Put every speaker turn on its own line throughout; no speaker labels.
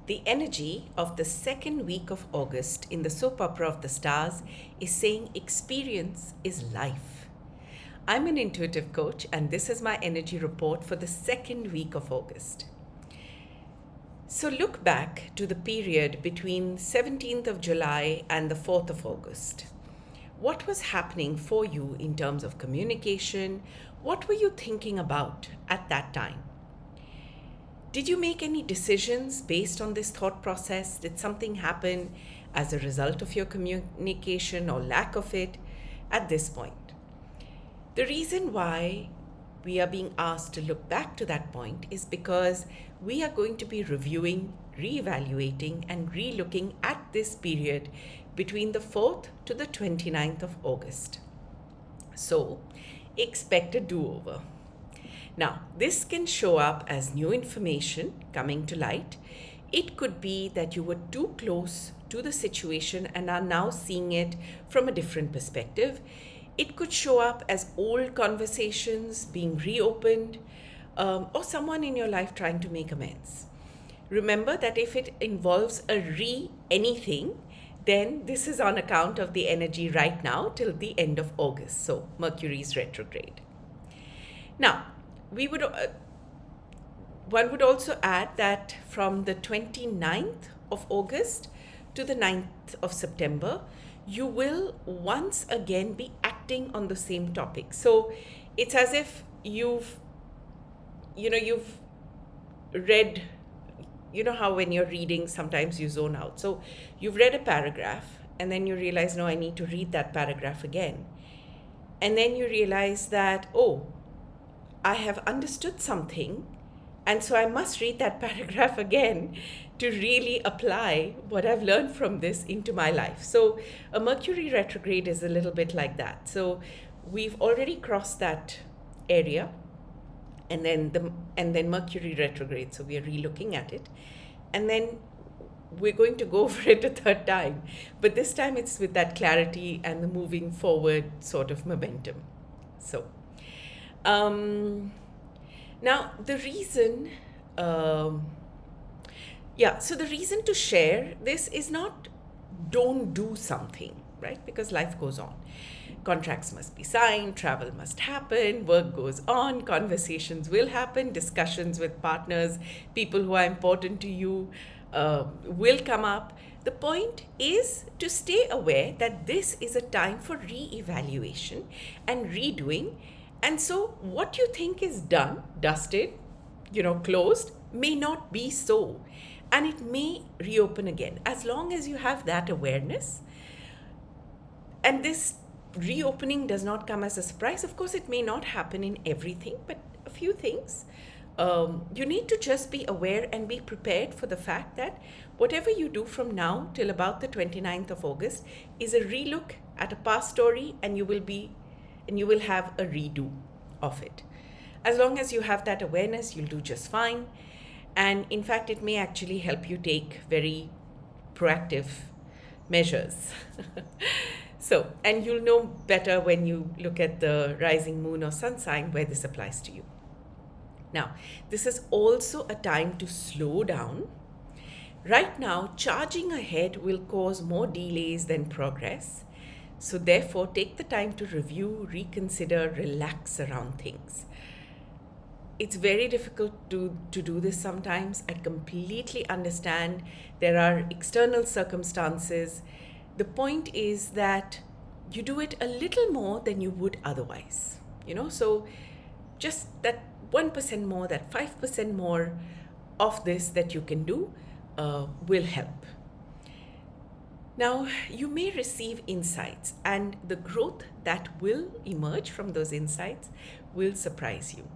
The energy of the second week of August in the soap opera of the stars is saying experience is life. I'm an intuitive coach, and this is my energy report for the second week of August. So look back to the period between 17th of July and the 4th of August. What was happening for you in terms of communication? What were you thinking about at that time? Did you make any decisions based on this thought process? Did something happen as a result of your communication or lack of it at this point? The reason why we are being asked to look back to that point is because we are going to be reviewing, reevaluating, and re-looking at this period between the 4th to the 29th of August. So, expect a do-over. Now, this can show up as new information coming to light. It could be that you were too close to the situation and are now seeing it from a different perspective. It could show up as old conversations being reopened, or someone in your life trying to make amends. Remember that if it involves a anything, then this is on account of the energy right now till the end of August. So Mercury is retrograde. Now, one would also add that from the 29th of August to the 9th of September, you will once again be acting on the same topic. So it's as if you've read, how when you're reading, sometimes you zone out. So you've read a paragraph and then you realize, no, I need to read that paragraph again. And then you realize that, oh, I have understood something, and so I must read that paragraph again to really apply what I've learned from this into my life. So a Mercury retrograde is a little bit like that. So we've already crossed that area, and then Mercury retrograde. So we are re-looking at it, and then we're going to go over it a third time. But this time it's with that clarity and the moving forward sort of momentum. So now the reason, so the reason to share this is not don't do something, right? Because life goes on. Contracts must be signed, travel must happen, work goes on, conversations will happen, discussions with partners, people who are important to you will come up. The point is to stay aware that this is a time for re-evaluation and redoing. And so what you think is done, dusted, closed, may not be so. And it may reopen again. As long as you have that awareness, and this reopening does not come as a surprise. Of course, it may not happen in everything, but a few things. You need to just be aware and be prepared for the fact that whatever you do from now till about the 29th of August is a relook at a past story, and you will have a redo of it. As long as you have that awareness, you'll do just fine. And in fact, it may actually help you take very proactive measures. So, and you'll know better when you look at the rising moon or sun sign where this applies to you. Now, this is also a time to slow down. Right now, charging ahead will cause more delays than progress. So therefore, take the time to review, reconsider, relax around things. It's very difficult to do this sometimes. I completely understand there are external circumstances. The point is that you do it a little more than you would otherwise. So just that 1% more, that 5% more of this that you can do will help. Now, you may receive insights, and the growth that will emerge from those insights will surprise you.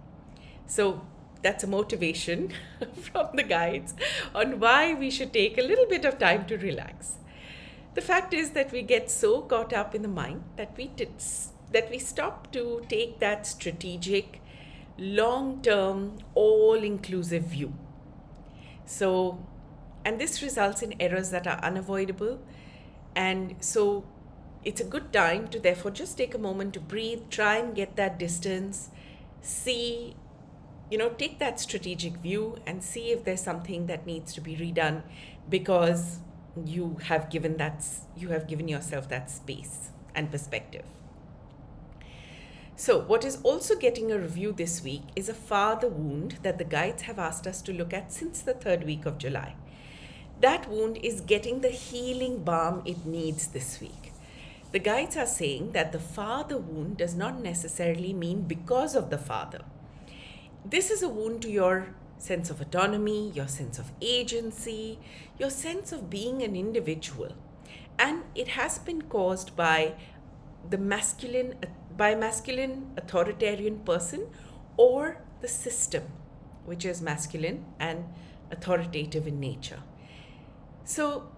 So that's a motivation from the guides on why we should take a little bit of time to relax. The fact is that we get so caught up in the mind that we stop to take that strategic, long-term, all-inclusive view. So, and this results in errors that are unavoidable. And so it's a good time to therefore just take a moment to breathe, try and get that distance, see take that strategic view and see if there's something that needs to be redone, because you have given yourself that space and perspective. So what is also getting a review this week is a father wound that the guides have asked us to look at since the third week of July. That wound is getting the healing balm it needs this week. The guides are saying that the father wound does not necessarily mean because of the father. This is a wound to your sense of autonomy, your sense of agency, your sense of being an individual. And it has been caused by a masculine authoritarian person, or the system, which is masculine and authoritative in nature. So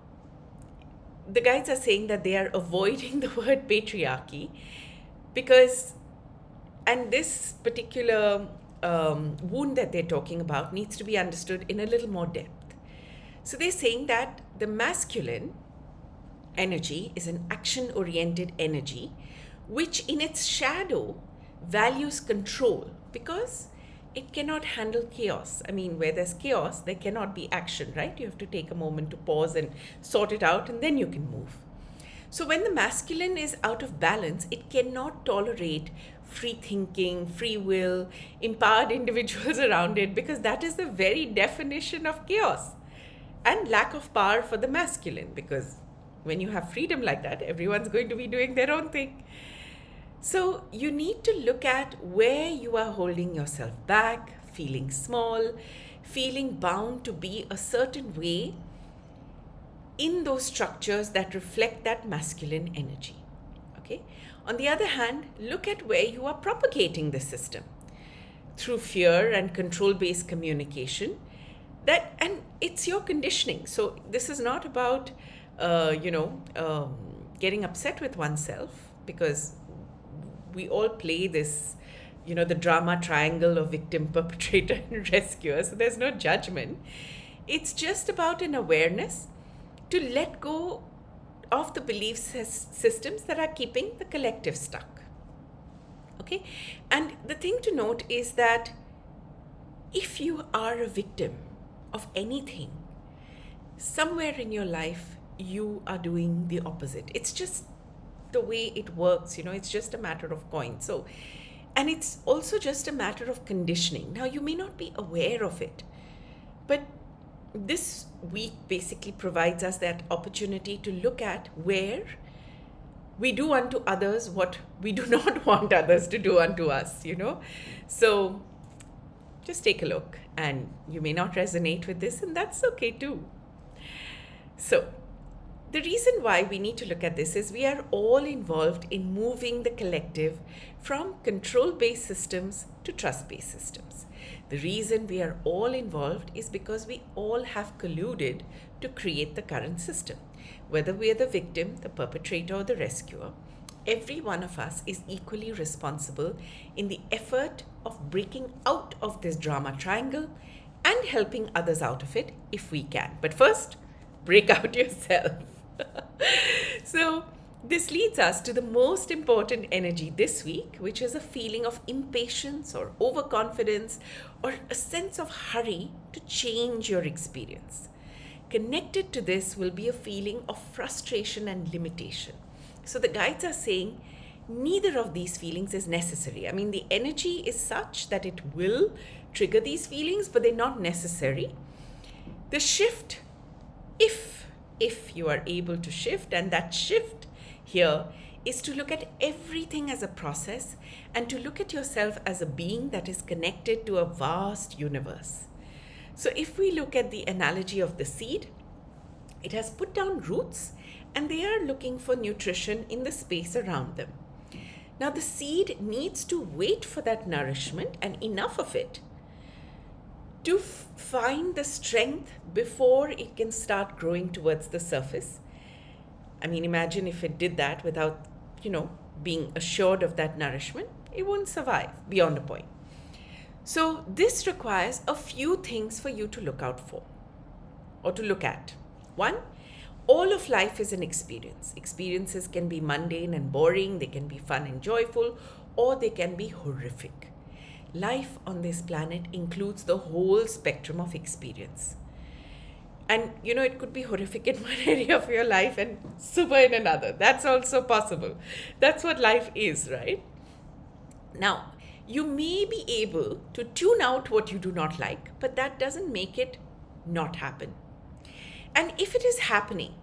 the guides are saying that they are avoiding the word patriarchy and this particular wound that they're talking about needs to be understood in a little more depth. So they're saying that the masculine energy is an action-oriented energy, which in its shadow values control because it cannot handle chaos. I mean, where there's chaos, there cannot be action, right? You have to take a moment to pause and sort it out, and then you can move. So when the masculine is out of balance, it cannot tolerate free thinking, free will, empowered individuals around it, because that is the very definition of chaos and lack of power for the masculine. Because when you have freedom like that, everyone's going to be doing their own thing. So you need to look at where you are holding yourself back, feeling small, feeling bound to be a certain way in those structures that reflect that masculine energy. Okay. On the other hand, look at where you are propagating the system through fear and control-based communication. And it's your conditioning. So this is not about, getting upset with oneself, because we all play this, the drama triangle of victim, perpetrator, and rescuer. So there's no judgment. It's just about an awareness to let go of the belief systems that are keeping the collective stuck. Okay? And the thing to note is that if you are a victim of anything, somewhere in your life, you are doing the opposite. It's just the way it works, it's just a matter of coin. So, and it's also just a matter of conditioning. Now, you may not be aware of it, but this week basically provides us that opportunity to look at where we do unto others what we do not want others to do unto us, So just take a look, and you may not resonate with this, and that's okay too. So the reason why we need to look at this is we are all involved in moving the collective from control-based systems to trust-based systems. The reason we are all involved is because we all have colluded to create the current system. Whether we are the victim, the perpetrator, or the rescuer, every one of us is equally responsible in the effort of breaking out of this drama triangle and helping others out of it if we can. But first, break out yourself. So this leads us to the most important energy this week, which is a feeling of impatience or overconfidence or a sense of hurry to change your experience. Connected to this will be a feeling of frustration and limitation. So the guides are saying neither of these feelings is necessary. I mean, the energy is such that it will trigger these feelings, but they're not necessary. The shift, if you are able to shift, and that shift here is to look at everything as a process and to look at yourself as a being that is connected to a vast universe. So if we look at the analogy of the seed, it has put down roots and they are looking for nutrition in the space around them. Now the seed needs to wait for that nourishment and enough of it to find the strength before it can start growing towards the surface. I mean, imagine if it did that without, being assured of that nourishment, it won't survive beyond a point. So this requires a few things for you to look out for or to look at. One, all of life is an experience. Experiences can be mundane and boring, they can be fun and joyful, or they can be horrific. life on this planet includes the whole spectrum of experience. And it could be horrific in one area of your life and super in another. That's also possible. That's what life is, right? Now, you may be able to tune out what you do not like, but that doesn't make it not happen. And if it is happening,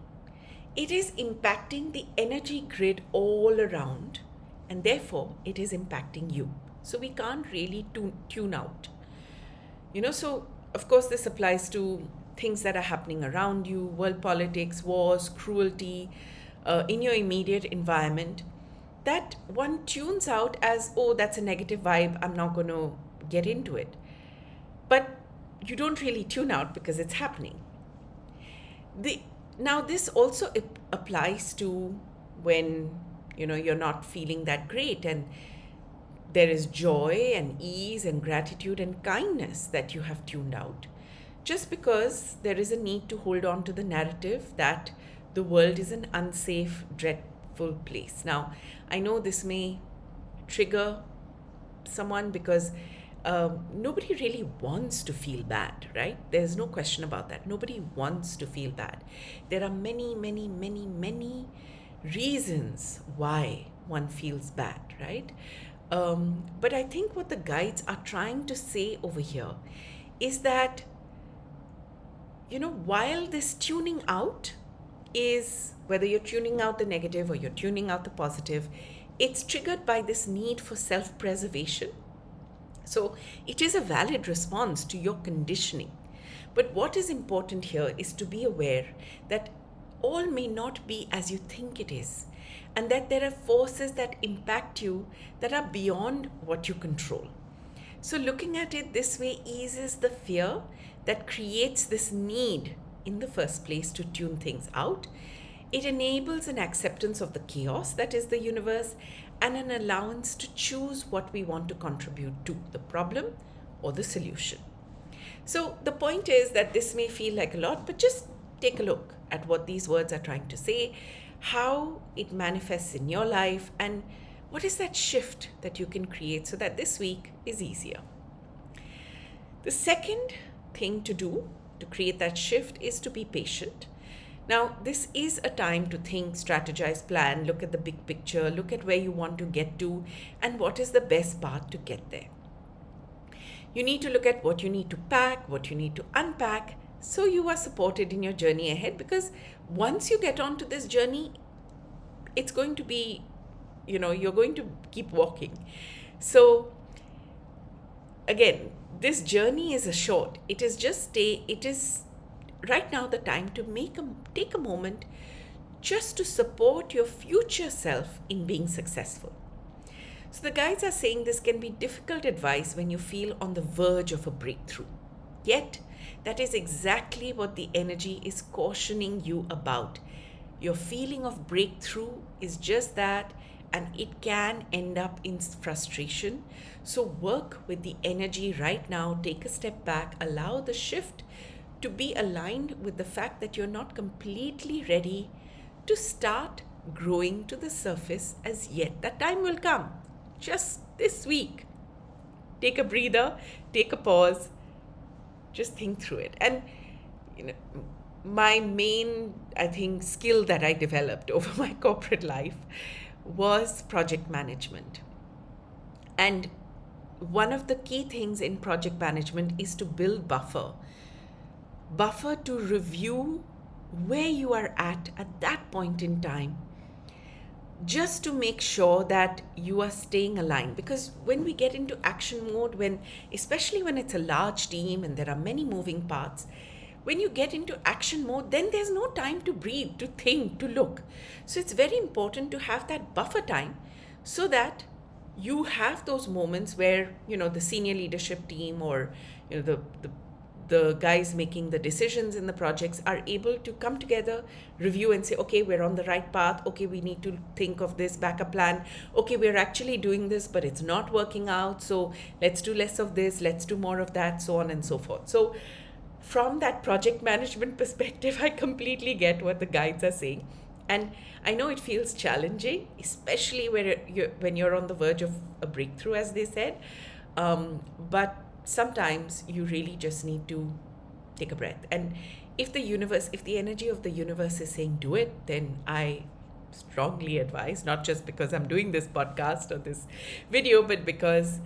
it is impacting the energy grid all around, and therefore it is impacting you. So we can't really tune out. So of course this applies to things that are happening around you, world politics, wars, cruelty, in your immediate environment, that one tunes out as, oh, that's a negative vibe, I'm not going to get into it. But you don't really tune out because it's happening. Now this also applies to when you're not feeling that great, and there is joy and ease and gratitude and kindness that you have tuned out, just because there is a need to hold on to the narrative that the world is an unsafe, dreadful place. Now, I know this may trigger someone because nobody really wants to feel bad, right? There's no question about that. Nobody wants to feel bad. There are many, many, many, many reasons why one feels bad, right? But I think what the guides are trying to say over here is that, while this tuning out is, whether you're tuning out the negative or you're tuning out the positive, it's triggered by this need for self-preservation. So it is a valid response to your conditioning. But what is important here is to be aware that all may not be as you think it is, and that there are forces that impact you that are beyond what you control. So looking at it this way eases the fear that creates this need in the first place to tune things out. It enables an acceptance of the chaos that is the universe and an allowance to choose what we want to contribute to, the problem or the solution. So the point is that this may feel like a lot, but just take a look at what these words are trying to say, how it manifests in your life, and what is that shift that you can create so that this week is easier. The second thing to do to create that shift is to be patient. Now, this is a time to think, strategize, plan, look at the big picture, look at where you want to get to, and what is the best path to get there. You need to look at what you need to pack, what you need to unpack, so you are supported in your journey ahead, because once you get onto this journey, it's going to be, you're going to keep walking. So again, this journey is it is right now the time to take a moment just to support your future self in being successful. So the guides are saying this can be difficult advice when you feel on the verge of a breakthrough. Yet, that is exactly what the energy is cautioning you about. Your feeling of breakthrough is just that, and it can end up in frustration. So work with the energy right now, take a step back, allow the shift to be aligned with the fact that you're not completely ready to start growing to the surface as yet. That time will come, just this week. Take a breather, take a pause, just think through it. And my main, I think, skill that I developed over my corporate life was project management. And one of the key things in project management is to build buffer to review where you are at that point in time, just to make sure that you are staying aligned. Because when we get into action mode, especially when it's a large team and there are many moving parts, when you get into action mode, then there's no time to breathe, to think, to look. So it's very important to have that buffer time so that you have those moments where, the senior leadership team or, the guys making the decisions in the projects are able to come together, review and say, okay, we're on the right path. Okay, we need to think of this backup plan. Okay, we're actually doing this, but it's not working out. So let's do less of this, let's do more of that, so on and so forth. So from that project management perspective, I completely get what the guides are saying. And I know it feels challenging, especially when you're on the verge of a breakthrough, as they said. But sometimes you really just need to take a breath. And if the energy of the universe is saying do it, then I strongly advise, not just because I'm doing this podcast or this video, but because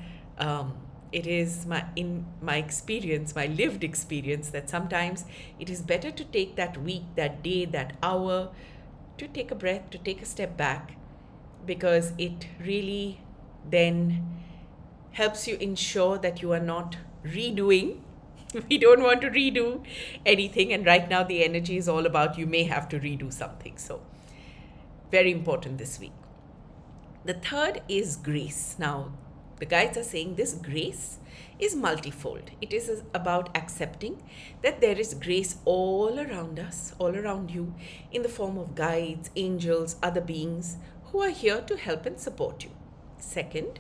it is my experience, my lived experience, that sometimes it is better to take that week, that day, that hour, to take a breath, to take a step back, because it really then helps you ensure that you are not redoing. We don't want to redo anything, and right now the energy is all about you may have to redo something. So very important this week. The third is grace. Now, the guides are saying this grace is multifold. It is about accepting that there is grace all around us, all around you, in the form of guides, angels, other beings who are here to help and support you. Second,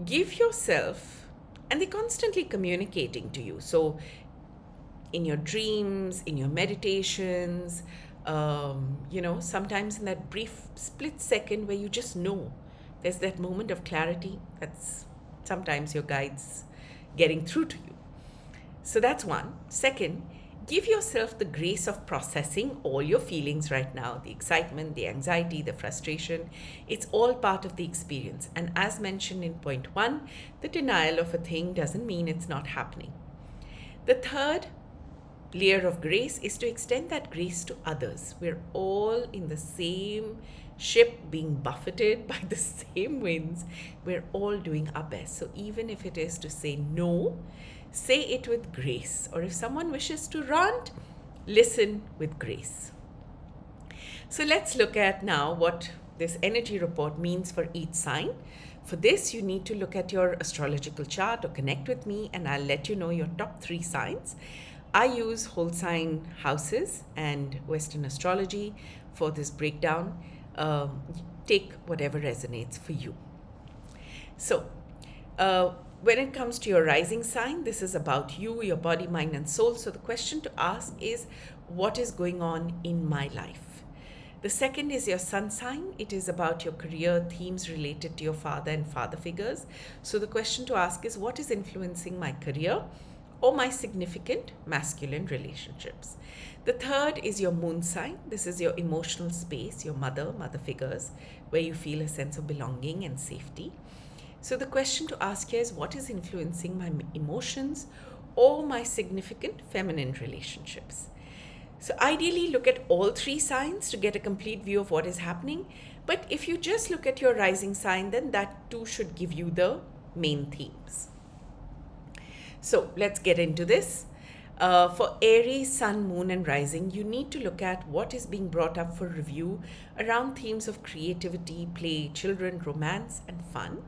give yourself, and they're constantly communicating to you. So in your dreams, in your meditations, sometimes in that brief split second where you just know, there's that moment of clarity. That's sometimes your guides getting through to you. So that's one. Second, give yourself the grace of processing all your feelings right now, the excitement, the anxiety, the frustration. It's all part of the experience. And as mentioned in point 1, the denial of a thing doesn't mean it's not happening. The third layer of grace is to extend that grace to others. We're all in the same ship, being buffeted by the same winds. We're all doing our best. So even if it is to say no, say it with grace. Or if someone wishes to rant, listen with grace. So let's look at now what this energy report means for each sign. For this, you need to look at your astrological chart or connect with me, and I'll let you know your top 3 signs. I use whole sign houses and Western astrology for this breakdown. Take whatever resonates for you. So, when it comes to your rising sign, this is about you, your body, mind, and soul. So the question to ask is, what is going on in my life? The second is your sun sign. It is about your career, themes related to your father and father figures. So the question to ask is, what is influencing my career or my significant masculine relationships? The third is your moon sign. This is your emotional space, your mother figures, where you feel a sense of belonging and safety. So the question to ask here is, what is influencing my emotions or my significant feminine relationships? So ideally, look at all 3 signs to get a complete view of what is happening. But if you just look at your rising sign, then that too should give you the main themes. So let's get into this. For Aries, Sun, Moon, and Rising, you need to look at what is being brought up for review around themes of creativity, play, children, romance, and fun.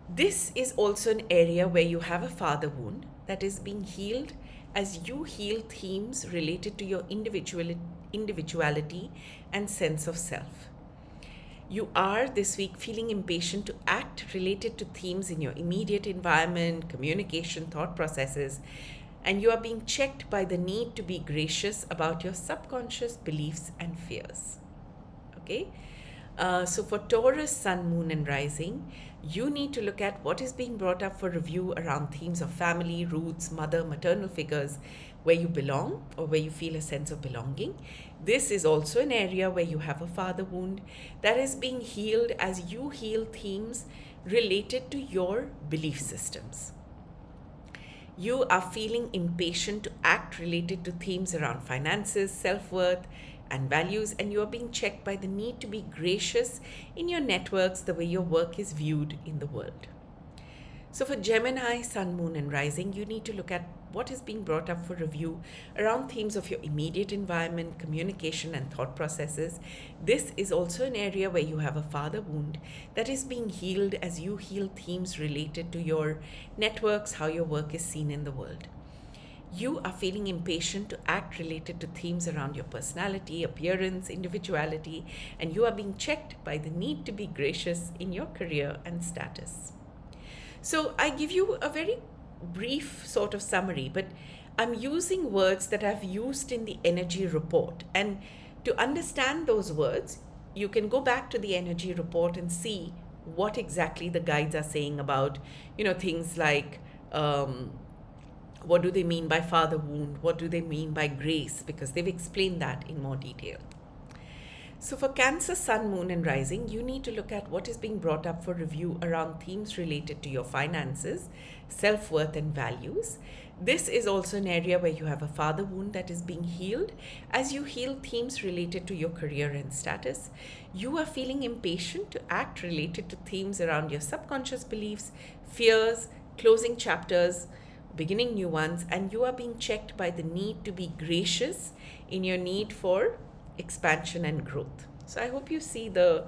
This is also an area where you have a father wound that is being healed as you heal themes related to your individuality and sense of self. You are this week feeling impatient to act related to themes in your immediate environment, communication, thought processes, and you are being checked by the need to be gracious about your subconscious beliefs and fears. Okay? So for Taurus, Sun, Moon, and Rising, you need to look at what is being brought up for review around themes of family, roots, mother, maternal figures, where you belong or where you feel a sense of belonging. This is also an area where you have a father wound that is being healed as you heal themes related to your belief systems. You are feeling impatient to act related to themes around finances, self-worth, and values, and you are being checked by the need to be gracious in your networks, the way your work is viewed in the world. So for Gemini, Sun, Moon, and Rising, you need to look at what is being brought up for review around themes of your immediate environment, communication, and thought processes. This is also an area where you have a father wound that is being healed as you heal themes related to your networks, how your work is seen in the world. You are feeling impatient to act related to themes around your personality, appearance, individuality, and you are being checked by the need to be gracious in your career and status. So I give you a very brief sort of summary, but I'm using words that I've used in the energy report. And to understand those words, you can go back to the energy report and see what exactly the guides are saying about, things like, what do they mean by father wound? What do they mean by grace? Because they've explained that in more detail. So for Cancer, Sun, Moon, and Rising, you need to look at what is being brought up for review around themes related to your finances, self-worth, and values. This is also an area where you have a father wound that is being healed. As you heal themes related to your career and status, you are feeling impatient to act related to themes around your subconscious beliefs, fears, closing chapters, beginning new ones, and you are being checked by the need to be gracious in your need for expansion and growth. So I hope you see the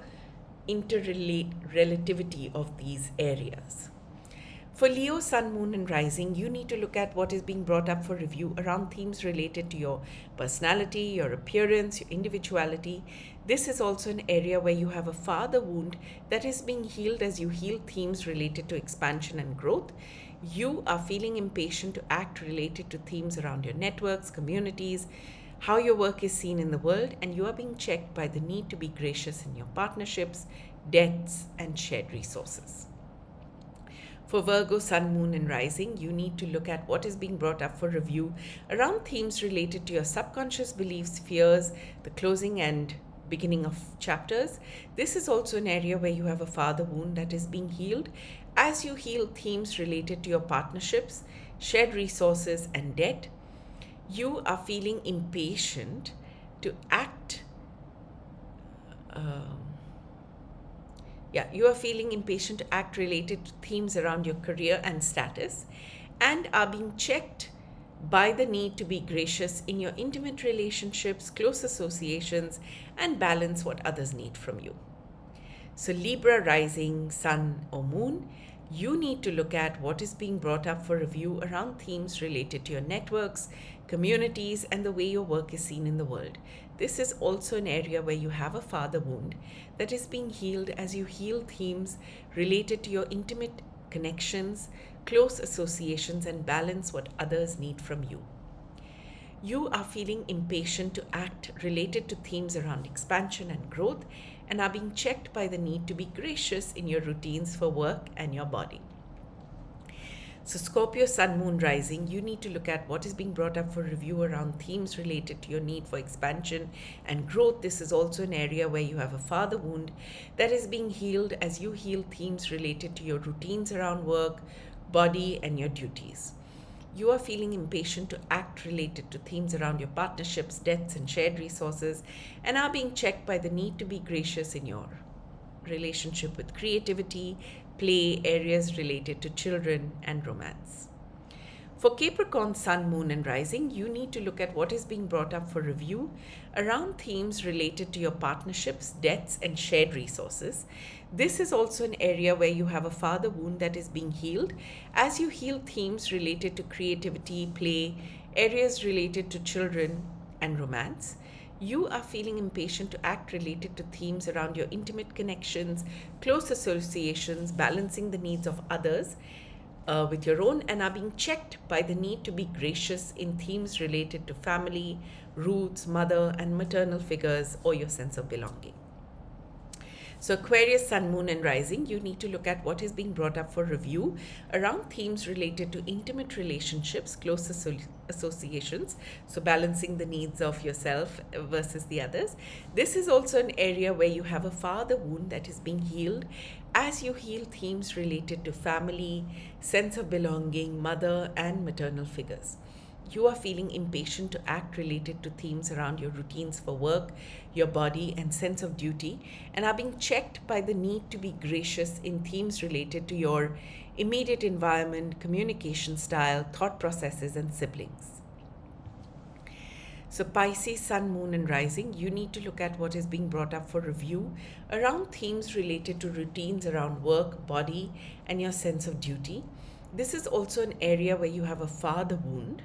interrelativity of these areas. For Leo, Sun, Moon, and Rising, you need to look at what is being brought up for review around themes related to your personality, your appearance, your individuality. This is also an area where you have a father wound that is being healed as you heal themes related to expansion and growth. You are feeling impatient to act related to themes around your networks, communities, how your work is seen in the world, and you are being checked by the need to be gracious in your partnerships, debts, and shared resources. For Virgo, Sun, Moon, and Rising, you need to look at what is being brought up for review around themes related to your subconscious beliefs, fears, the closing and beginning of chapters. This is also an area where you have a father wound that is being healed as you heal themes related to your partnerships, shared resources, and debt. You are feeling impatient to act. You are feeling impatient to act related to themes around your career and status, and are being checked by the need to be gracious in your intimate relationships, close associations, and balance what others need from you. So Libra, Rising, Sun, or Moon, you need to look at what is being brought up for review around themes related to your networks, communities, and the way your work is seen in the world. This is also an area where you have a father wound that is being healed as you heal themes related to your intimate connections, close associations, and balance what others need from you. You are feeling impatient to act related to themes around expansion and growth, and are being checked by the need to be gracious in your routines for work and your body. So Scorpio, Sun, Moon, Rising, you need to look at what is being brought up for review around themes related to your need for expansion and growth. This is also an area where you have a father wound that is being healed as you heal themes related to your routines around work, body, and your duties. You are feeling impatient to act related to themes around your partnerships, debts, and shared resources, and are being checked by the need to be gracious in your relationship with creativity, play, areas related to children, and romance. For Capricorn, Sun, Moon, and Rising, you need to look at what is being brought up for review around themes related to your partnerships, debts, and shared resources. This is also an area where you have a father wound that is being healed as you heal themes related to creativity, play, areas related to children, and romance. You are feeling impatient to act related to themes around your intimate connections, close associations, balancing the needs of others with your own, and are being checked by the need to be gracious in themes related to family, roots, mother, and maternal figures, or your sense of belonging. So Aquarius, Sun, Moon, and Rising, you need to look at what is being brought up for review around themes related to intimate relationships, close associations, so balancing the needs of yourself versus the others. This is also an area where you have a father wound that is being healed as you heal themes related to family, sense of belonging, mother, and maternal figures. You are feeling impatient to act related to themes around your routines for work, your body, and sense of duty, and are being checked by the need to be gracious in themes related to your immediate environment, communication style, thought processes, and siblings. So Pisces, Sun, Moon, and Rising, you need to look at what is being brought up for review around themes related to routines around work, body, and your sense of duty. This is also an area where you have a father wound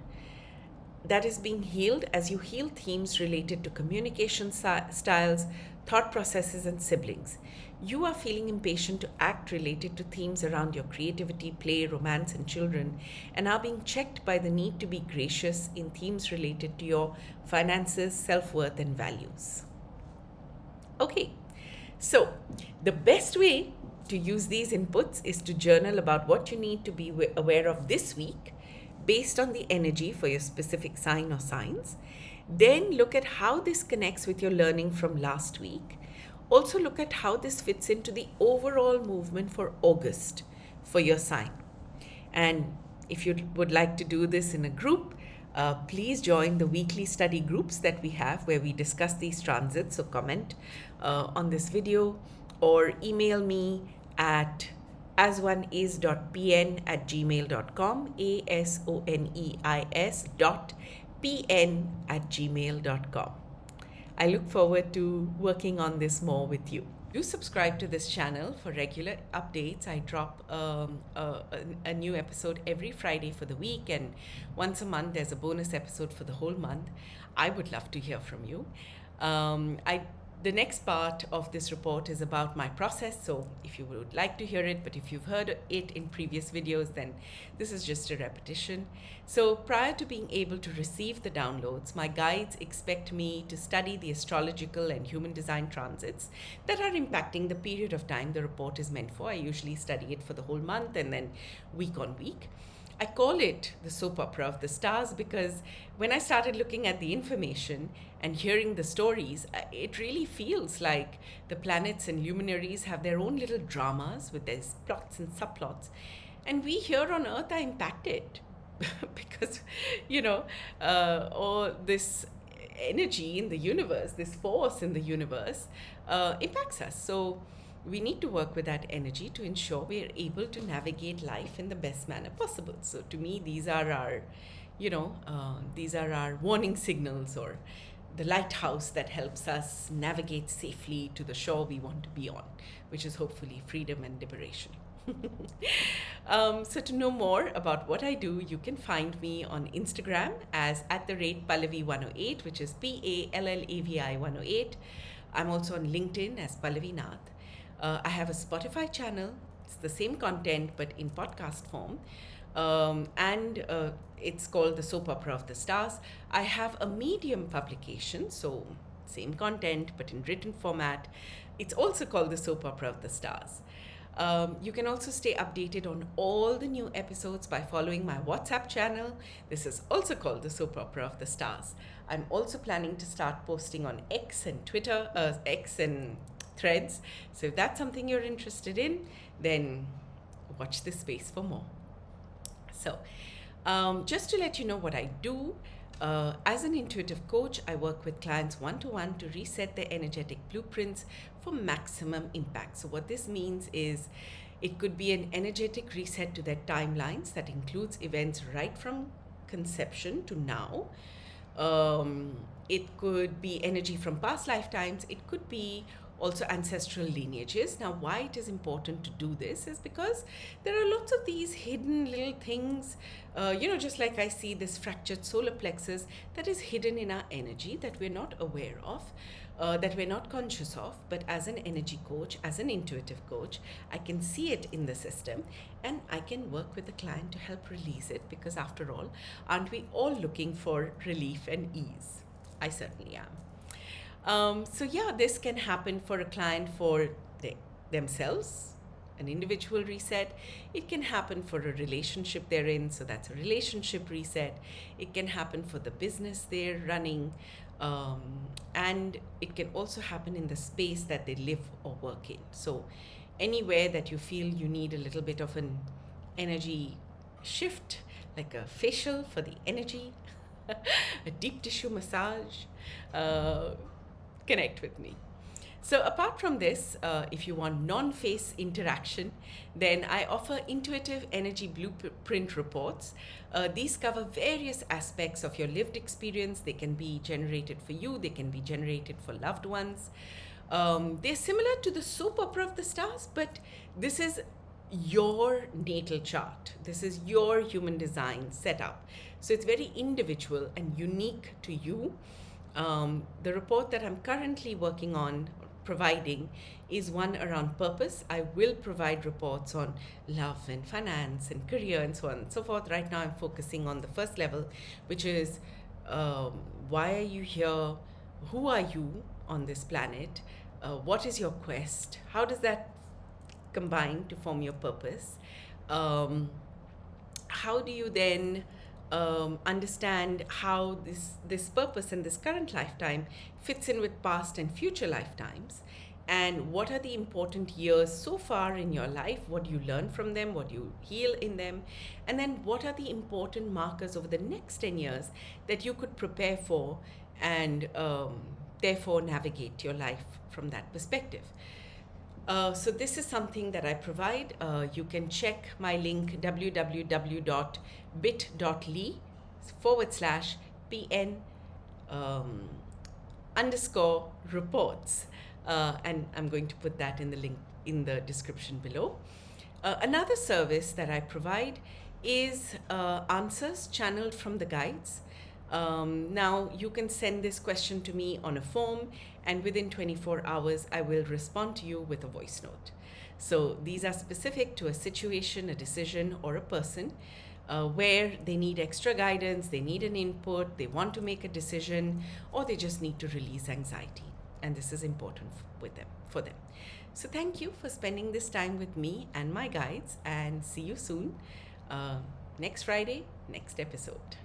that is being healed as you heal themes related to communication styles, thought processes, and siblings. You are feeling impatient to act related to themes around your creativity, play, romance, and children, and are being checked by the need to be gracious in themes related to your finances, self-worth, and values. Okay, so the best way to use these inputs is to journal about what you need to be aware of this week based on the energy for your specific sign or signs. Then look at how this connects with your learning from last week. Also look at how this fits into the overall movement for August for your sign. And if you would like to do this in a group, please join the weekly study groups that we have where we discuss these transits. So comment on this video or email me at asoneis.pn@gmail.com, asoneis.pn@gmail.com. I look forward to working on this more with you. Do subscribe to this channel for regular updates. I drop a new episode every Friday for the week, and once a month there's a bonus episode for the whole month. I would love to hear from you. The next part of this report is about my process, so if you would like to hear it, but if you've heard it in previous videos, then this is just a repetition. So prior to being able to receive the downloads, my guides expect me to study the astrological and human design transits that are impacting the period of time the report is meant for. I usually study it for the whole month and then week on week. I call it the soap opera of the stars because when I started looking at the information and hearing the stories, it really feels like the planets and luminaries have their own little dramas with their plots and subplots. And we here on Earth are impacted because, all this energy in the universe, this force in the universe impacts us. So we need to work with that energy to ensure we are able to navigate life in the best manner possible. So to me, these are our warning signals, or the lighthouse that helps us navigate safely to the shore we want to be on, which is hopefully freedom and liberation. So to know more about what I do, you can find me on Instagram as @Pallavi108, which is PALLAVI108. I'm also on LinkedIn as Pallavi Nath. I have a Spotify channel. It's the same content but in podcast form, and it's called the Soap Opera of the Stars. I have a Medium publication, so same content but in written format. It's also called the Soap Opera of the Stars. You can also stay updated on all the new episodes by following my WhatsApp channel. This is also called the Soap Opera of the Stars. I'm also planning to start posting on X and Twitter, X and Threads. So if that's something you're interested in, then watch this space for more. So just to let you know what I do, as an intuitive coach, I work with clients one-to-one to reset their energetic blueprints for maximum impact. So what this means is it could be an energetic reset to their timelines that includes events right from conception to now. It could be energy from past lifetimes. It could be also ancestral lineages. Now, why it is important to do this is because there are lots of these hidden little things, just like I see this fractured solar plexus that is hidden in our energy that we're not aware of, that we're not conscious of. But as an energy coach, as an intuitive coach, I can see it in the system and I can work with the client to help release it, because after all, aren't we all looking for relief and ease? I certainly am. This can happen for a client for themselves, an individual reset. It can happen for a relationship they're in, so that's a relationship reset. It can happen for the business they're running, and it can also happen in the space that they live or work in. So anywhere that you feel you need a little bit of an energy shift, like a facial for the energy, a deep tissue massage, connect with me. So apart from this, if you want non-face interaction, then I offer intuitive energy blueprint reports. These cover various aspects of your lived experience. They can be generated for you, they can be generated for loved ones. They're similar to the Soap Opera of the Stars, but this is your natal chart. This is your human design setup. So it's very individual and unique to you. The report that I'm currently working on providing is one around purpose. I will provide reports on love and finance and career and so on and so forth. Right now I'm focusing on the first level, which is why are you here? Who are you on this planet? What is your quest? How does that combine to form your purpose. How do you then understand how this purpose and this current lifetime fits in with past and future lifetimes? And what are the important years so far in your life? What do you learn from them? What do you heal in them? And then what are the important markers over the next 10 years that you could prepare for and therefore navigate your life from that perspective? So this is something that I provide. You can check my link www.bit.ly/PN underscore reports. And I'm going to put that in the link in the description below. Another service that I provide is answers channeled from the guides. Now you can send this question to me on a form, and within 24 hours I will respond to you with a voice note. So these are specific to a situation, a decision, or a person where they need extra guidance, they need an input, they want to make a decision, or they just need to release anxiety. And this is important for them. So thank you for spending this time with me and my guides, and see you soon. Next Friday, next episode.